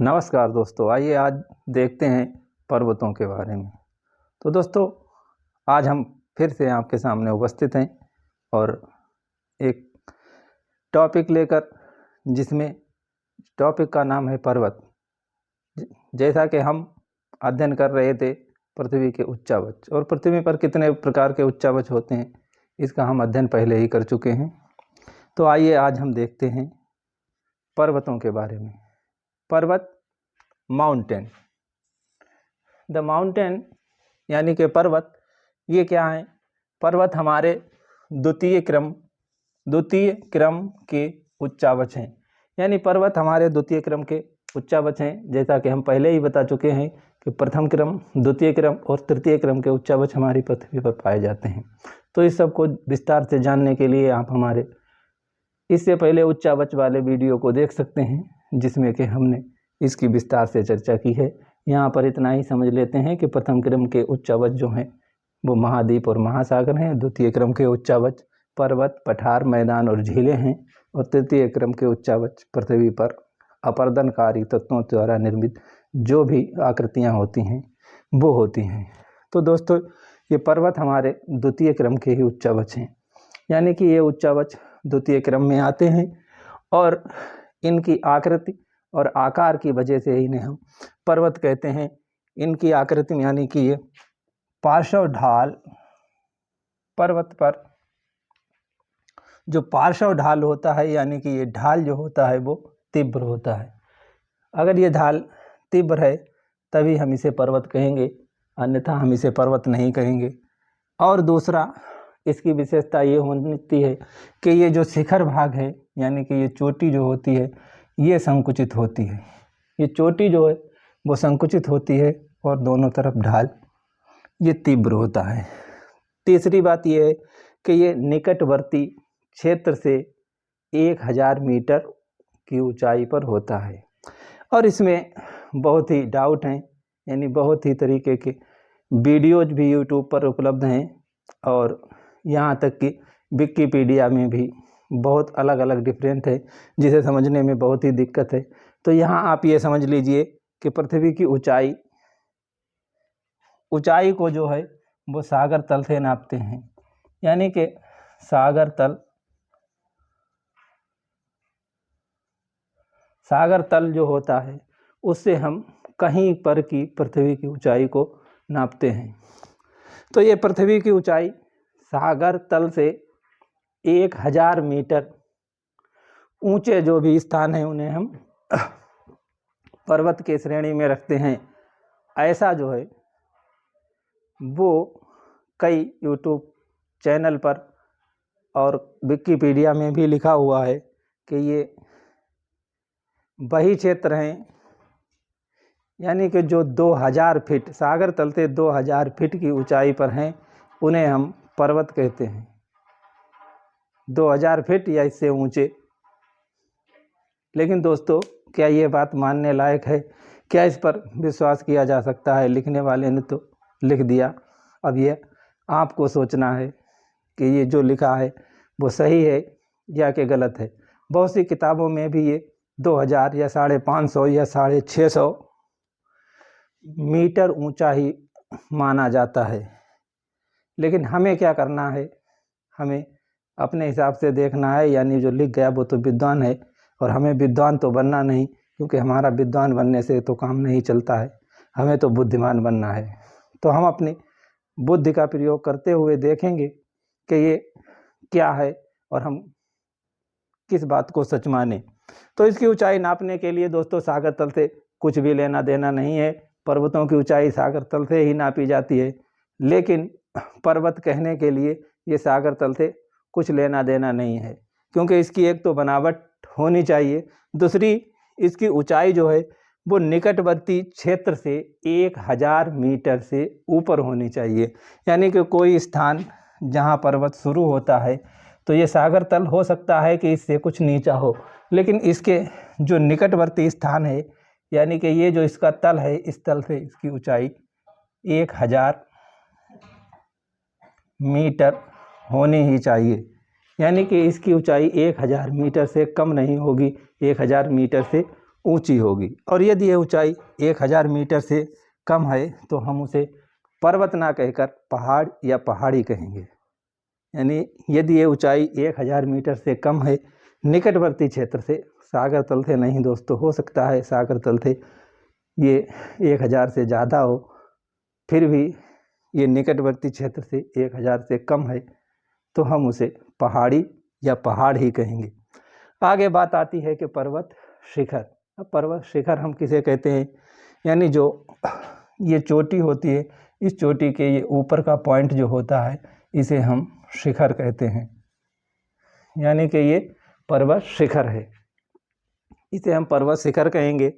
नमस्कार दोस्तों, आइए आज देखते हैं पर्वतों के बारे में। तो दोस्तों, आज हम फिर से आपके सामने उपस्थित हैं और एक टॉपिक लेकर, जिसमें टॉपिक का नाम है पर्वत। जैसा कि हम अध्ययन कर रहे थे पृथ्वी के उच्चावच और पृथ्वी पर कितने प्रकार के उच्चावच होते हैं, इसका हम अध्ययन पहले ही कर चुके हैं। तो आइए आज हम देखते हैं पर्वतों के बारे में। पर्वत, माउंटेन। द माउंटेन यानी कि पर्वत, ये क्या है? पर्वत हमारे द्वितीय क्रम के उच्चावच हैं। यानी पर्वत हमारे द्वितीय क्रम के उच्चावच हैं। जैसा कि हम पहले ही बता चुके हैं कि प्रथम क्रम, द्वितीय क्रम और तृतीय क्रम के उच्चावच हमारी पृथ्वी पर पाए जाते हैं। तो इस सब को विस्तार से जानने के लिए आप हमारे इससे पहले उच्चावच वाले वीडियो को देख सकते हैं, जिसमें कि हमने इसकी विस्तार से चर्चा की है। यहाँ पर इतना ही समझ लेते हैं कि प्रथम क्रम के उच्चावच जो हैं वो महाद्वीप और महासागर हैं। द्वितीय क्रम के उच्चावच पर्वत, पठार, मैदान और झीलें हैं। और तृतीय क्रम के उच्चावच पृथ्वी पर अपर्दनकारी तत्वों द्वारा निर्मित जो भी आकृतियाँ होती हैं वो होती हैं। तो दोस्तों, ये पर्वत हमारे द्वितीय क्रम के ही उच्चावच हैं। यानी कि ये उच्चावच द्वितीय क्रम में आते हैं और इनकी आकृति और आकार की वजह से इन्हें हम पर्वत कहते हैं। इनकी आकृति में यानी कि ये पार्श्व ढाल, पर्वत पर जो पार्श्व ढाल होता है, यानी कि ये ढाल जो होता है वो तीव्र होता है। अगर ये ढाल तीव्र है तभी हम इसे पर्वत कहेंगे, अन्यथा हम इसे पर्वत नहीं कहेंगे। और दूसरा, इसकी विशेषता ये होती है कि ये जो शिखर भाग है, यानी कि ये चोटी जो होती है, ये संकुचित होती है। ये चोटी जो है वो संकुचित होती है और दोनों तरफ ढाल ये तीव्र होता है। तीसरी बात ये है कि ये निकटवर्ती क्षेत्र से 1000 मीटर की ऊंचाई पर होता है। और इसमें बहुत ही डाउट हैं, यानी बहुत ही तरीके के वीडियोज भी यूट्यूब पर उपलब्ध हैं और यहाँ तक कि विकिपीडिया में भी बहुत अलग अलग डिफरेंट है, जिसे समझने में बहुत ही दिक्कत है। तो यहाँ आप ये समझ लीजिए कि पृथ्वी की ऊंचाई को जो है वो सागर तल से नापते हैं। यानी कि सागर तल जो होता है उससे हम कहीं पर की पृथ्वी की ऊंचाई को नापते हैं। तो ये पृथ्वी की ऊंचाई सागर तल से 1000 मीटर ऊंचे जो भी स्थान हैं उन्हें हम पर्वत के श्रेणी में रखते हैं। ऐसा जो है वो कई यूट्यूब चैनल पर और विकिपीडिया में भी लिखा हुआ है कि ये वही क्षेत्र हैं, यानी कि जो 2000 फीट सागर तल से 2000 फीट की ऊंचाई पर हैं, उन्हें हम पर्वत कहते हैं। 2000 फीट या इससे ऊंचे। लेकिन दोस्तों, क्या ये बात मानने लायक है? क्या इस पर विश्वास किया जा सकता है? लिखने वाले ने तो लिख दिया, अब ये आपको सोचना है कि ये जो लिखा है वो सही है या कि गलत है। बहुत सी किताबों में भी ये 2000 या 550 या 650 मीटर ऊंचा ही माना जाता है। लेकिन हमें क्या करना है? हमें अपने हिसाब से देखना है, यानी जो लिख गया वो तो विद्वान है और हमें विद्वान तो बनना नहीं, क्योंकि हमारा विद्वान बनने से तो काम नहीं चलता है। हमें तो बुद्धिमान बनना है। तो हम अपनी बुद्धि का प्रयोग करते हुए देखेंगे कि ये क्या है और हम किस बात को सच माने। तो इसकी ऊंचाई नापने के लिए दोस्तों सागर तल से कुछ भी लेना देना नहीं है। पर्वतों की ऊंचाई सागर तल से ही नापी जाती है, लेकिन पर्वत कहने के लिए ये सागर तल से कुछ लेना देना नहीं है, क्योंकि इसकी एक तो बनावट होनी चाहिए, दूसरी इसकी ऊंचाई जो है वो निकटवर्ती क्षेत्र से 1000 मीटर से ऊपर होनी चाहिए। यानी कि कोई स्थान जहाँ पर्वत शुरू होता है तो ये सागर तल हो सकता है कि इससे कुछ नीचा हो, लेकिन इसके जो निकटवर्ती स्थान है, यानी कि ये जो इसका तल है, इस तल से इसकी ऊंचाई 1000 मीटर होनी ही चाहिए। यानी कि इसकी ऊंचाई 1000 मीटर से कम नहीं होगी, 1000 मीटर से ऊंची होगी। और यदि ये ऊंचाई 1000 मीटर से कम है तो हम उसे पर्वत ना कहकर पहाड़ या पहाड़ी कहेंगे। यानी यदि ये ऊंचाई 1000 मीटर से कम है निकटवर्ती क्षेत्र से, सागर तल से नहीं दोस्तों, हो सकता है सागर तल से ये 1000 से ज़्यादा हो, फिर भी ये निकटवर्ती क्षेत्र से 1000 से कम है तो हम उसे पहाड़ी या पहाड़ ही कहेंगे। आगे बात आती है कि पर्वत शिखर। अब पर्वत शिखर हम किसे कहते हैं? यानी जो ये चोटी होती है, इस चोटी के ये ऊपर का पॉइंट जो होता है इसे हम शिखर कहते हैं। यानी कि ये पर्वत शिखर है, इसे हम पर्वत शिखर कहेंगे।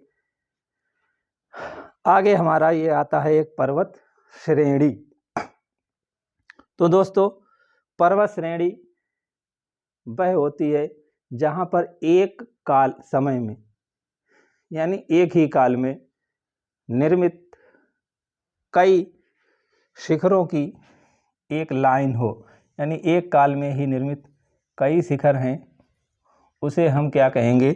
आगे हमारा ये आता है एक पर्वत श्रेणी। तो दोस्तों पर्वत श्रेणी वह होती है जहाँ पर एक काल समय में, यानी एक ही काल में निर्मित कई शिखरों की एक लाइन हो, यानी एक काल में ही निर्मित कई शिखर हैं, उसे हम क्या कहेंगे?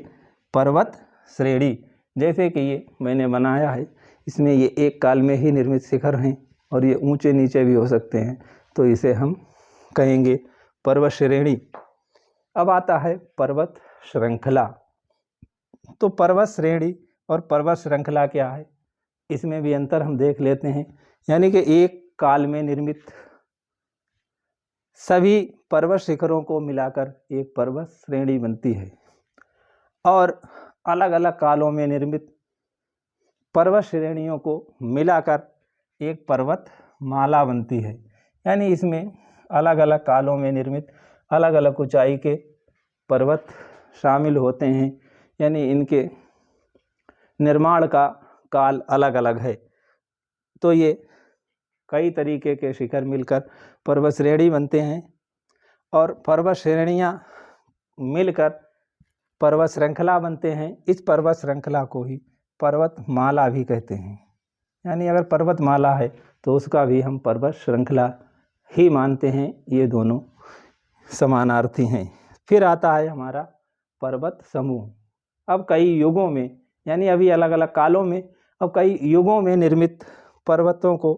पर्वत श्रेणी। जैसे कि ये मैंने बनाया है, इसमें ये एक काल में ही निर्मित शिखर हैं और ये ऊंचे नीचे भी हो सकते हैं, तो इसे हम कहेंगे पर्वत श्रेणी। अब आता है पर्वत श्रृंखला। तो पर्वत श्रेणी और पर्वत श्रृंखला क्या है, इसमें भी अंतर हम देख लेते हैं। यानी कि एक काल में निर्मित सभी पर्वत शिखरों को मिलाकर एक पर्वत श्रेणी बनती है और अलग अलग कालों में निर्मित पर्वत श्रेणियों को मिलाकर एक पर्वत माला बनती है। यानी इसमें अलग अलग कालों में निर्मित अलग अलग ऊंचाई के पर्वत शामिल होते हैं, यानी इनके निर्माण का काल अलग अलग है। तो ये कई तरीके के शिखर मिलकर पर्वत श्रेणी बनते हैं और पर्वत श्रेणियाँ मिलकर पर्वत श्रृंखला बनते हैं। इस पर्वत श्रृंखला को ही पर्वत माला भी कहते हैं। यानी अगर पर्वत माला है तो उसका भी हम पर्वत श्रृंखला ही मानते हैं, ये दोनों समानार्थी हैं। फिर आता है हमारा पर्वत समूह। अब कई युगों में, यानी अभी अलग अलग कालों में, अब कई युगों में निर्मित पर्वतों को,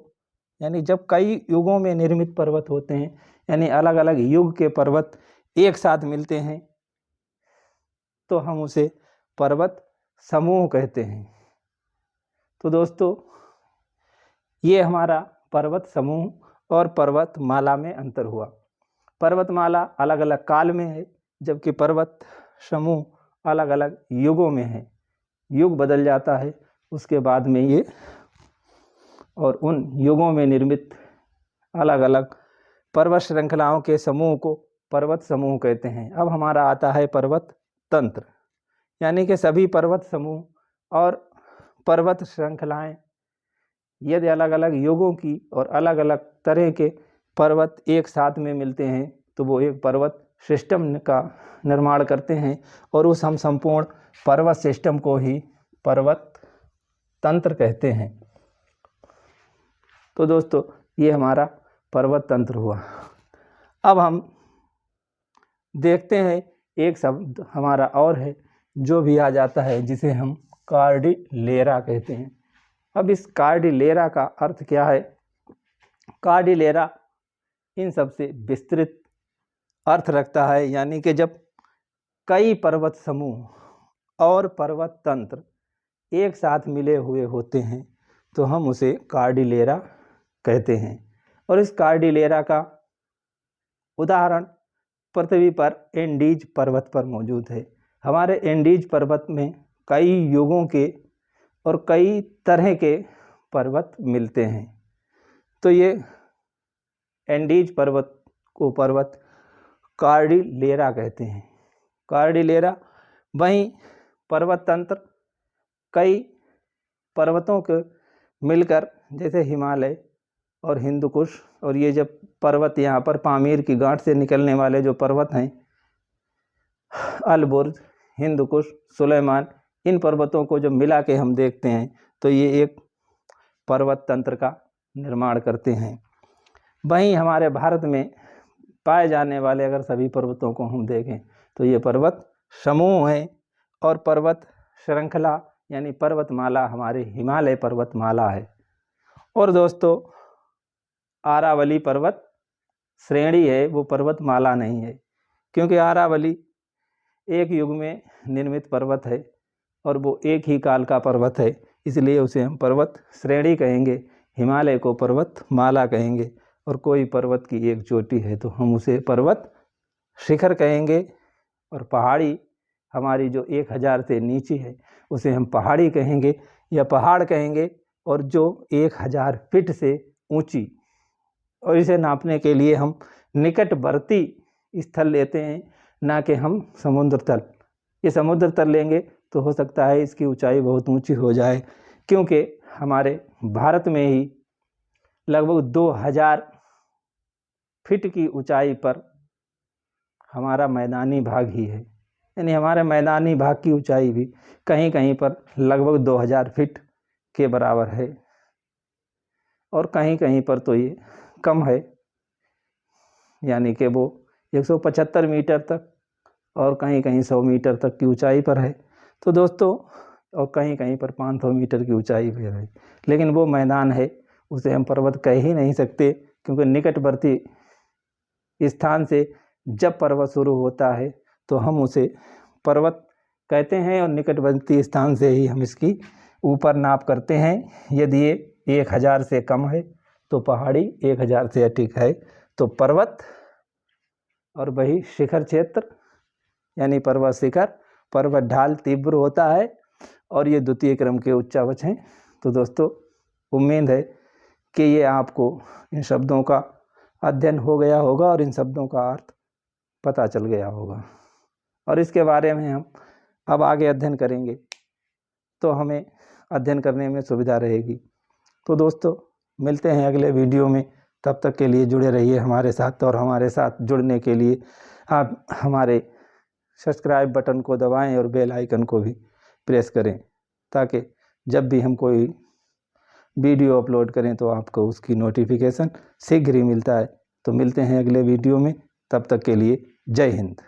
यानी जब कई युगों में निर्मित पर्वत होते हैं, यानी अलग अलग युग के पर्वत एक साथ मिलते हैं, तो हम उसे पर्वत समूह कहते हैं। तो दोस्तों ये हमारा पर्वत समूह और पर्वत माला में अंतर हुआ। पर्वतमाला अलग अलग काल में है, जबकि पर्वत समूह अलग अलग युगों में है। युग बदल जाता है उसके बाद में ये, और उन युगों में निर्मित अलग अलग पर्वत श्रृंखलाओं के समूह को पर्वत समूह कहते हैं। अब हमारा आता है पर्वत तंत्र। यानी कि सभी पर्वत समूह और पर्वत श्रृंखलाएं यदि अलग अलग युगों की और अलग अलग तरह के पर्वत एक साथ में मिलते हैं तो वो एक पर्वत सिस्टम का निर्माण करते हैं और उस हम संपूर्ण पर्वत सिस्टम को ही पर्वत तंत्र कहते हैं। तो दोस्तों ये हमारा पर्वत तंत्र हुआ। अब हम देखते हैं एक शब्द हमारा और है जो भी आ जाता है, जिसे हम कॉर्डिलेरा कहते हैं। अब इस कॉर्डिलेरा का अर्थ क्या है? कॉर्डिलेरा इन सबसे विस्तृत अर्थ रखता है, यानी कि जब कई पर्वत समूह और पर्वत तंत्र एक साथ मिले हुए होते हैं तो हम उसे कॉर्डिलेरा कहते हैं। और इस कॉर्डिलेरा का उदाहरण पृथ्वी पर एंडीज पर्वत पर मौजूद है। हमारे एंडीज पर्वत में कई युगों के और कई तरह के पर्वत मिलते हैं, तो ये एंडीज पर्वत को पर्वत कॉर्डिलेरा कहते हैं। कॉर्डिलेरा वहीं पर्वत तंत्र कई पर्वतों के मिलकर, जैसे हिमालय और हिंदुकुश, और ये जब पर्वत यहाँ पर पामीर की गांठ से निकलने वाले जो पर्वत हैं, अलबुर्ज, हिंदुकुश, सुलेमान, इन पर्वतों को जब मिला के हम देखते हैं तो ये एक पर्वत तंत्र का निर्माण करते हैं। वहीं हमारे भारत में पाए जाने वाले अगर सभी पर्वतों को हम देखें तो ये पर्वत समूह हैं और पर्वत श्रृंखला यानी पर्वतमाला हमारे हिमालय पर्वतमाला है। और दोस्तों आरावली पर्वत श्रेणी है, वो पर्वतमाला नहीं है, क्योंकि आरावली एक युग में निर्मित पर्वत है और वो एक ही काल का पर्वत है, इसलिए उसे हम पर्वत श्रेणी कहेंगे। हिमालय को पर्वतमाला कहेंगे। और कोई पर्वत की एक चोटी है तो हम उसे पर्वत शिखर कहेंगे। और पहाड़ी हमारी जो 1000 से नीचे है उसे हम पहाड़ी कहेंगे या पहाड़ कहेंगे। और जो 1000 फीट से ऊंची, और इसे नापने के लिए हम निकटवर्ती स्थल लेते हैं, ना कि हम समुद्र तल। ये समुद्र तल लेंगे तो हो सकता है इसकी ऊंचाई बहुत ऊंची हो जाए, क्योंकि हमारे भारत में ही लगभग 2000 फीट की ऊंचाई पर हमारा मैदानी भाग ही है। यानी हमारे मैदानी भाग की ऊंचाई भी कहीं कहीं पर लगभग 2000 फीट के बराबर है, और कहीं कहीं पर तो ये कम है, यानी कि वो 175 मीटर तक और कहीं कहीं 100 मीटर तक की ऊंचाई पर है। तो दोस्तों और कहीं कहीं पर 500 मीटर की ऊंचाई पर है, लेकिन वो मैदान है, उसे हम पर्वत कह ही नहीं सकते, क्योंकि निकटवर्ती स्थान से जब पर्वत शुरू होता है तो हम उसे पर्वत कहते हैं, और निकटवर्ती स्थान से ही हम इसकी ऊपर नाप करते हैं। यदि ये 1000 से कम है तो पहाड़ी, 1000 से अधिक है तो पर्वत, और वही शिखर क्षेत्र यानी पर्वत शिखर। पर्वत ढाल तीव्र होता है और ये द्वितीय क्रम के उच्चावच हैं। तो दोस्तों उम्मीद है कि ये आपको इन शब्दों का अध्ययन हो गया होगा और इन शब्दों का अर्थ पता चल गया होगा, और इसके बारे में हम अब आगे अध्ययन करेंगे तो हमें अध्ययन करने में सुविधा रहेगी। तो दोस्तों मिलते हैं अगले वीडियो में, तब तक के लिए जुड़े रहिए हमारे साथ। और हमारे साथ जुड़ने के लिए आप हमारे सब्सक्राइब बटन को दबाएं और बेल आइकन को भी प्रेस करें, ताकि जब भी हम कोई वीडियो अपलोड करें तो आपको उसकी नोटिफिकेशन शीघ्र ही मिलता है। तो मिलते हैं अगले वीडियो में, तब तक के लिए जय हिंद।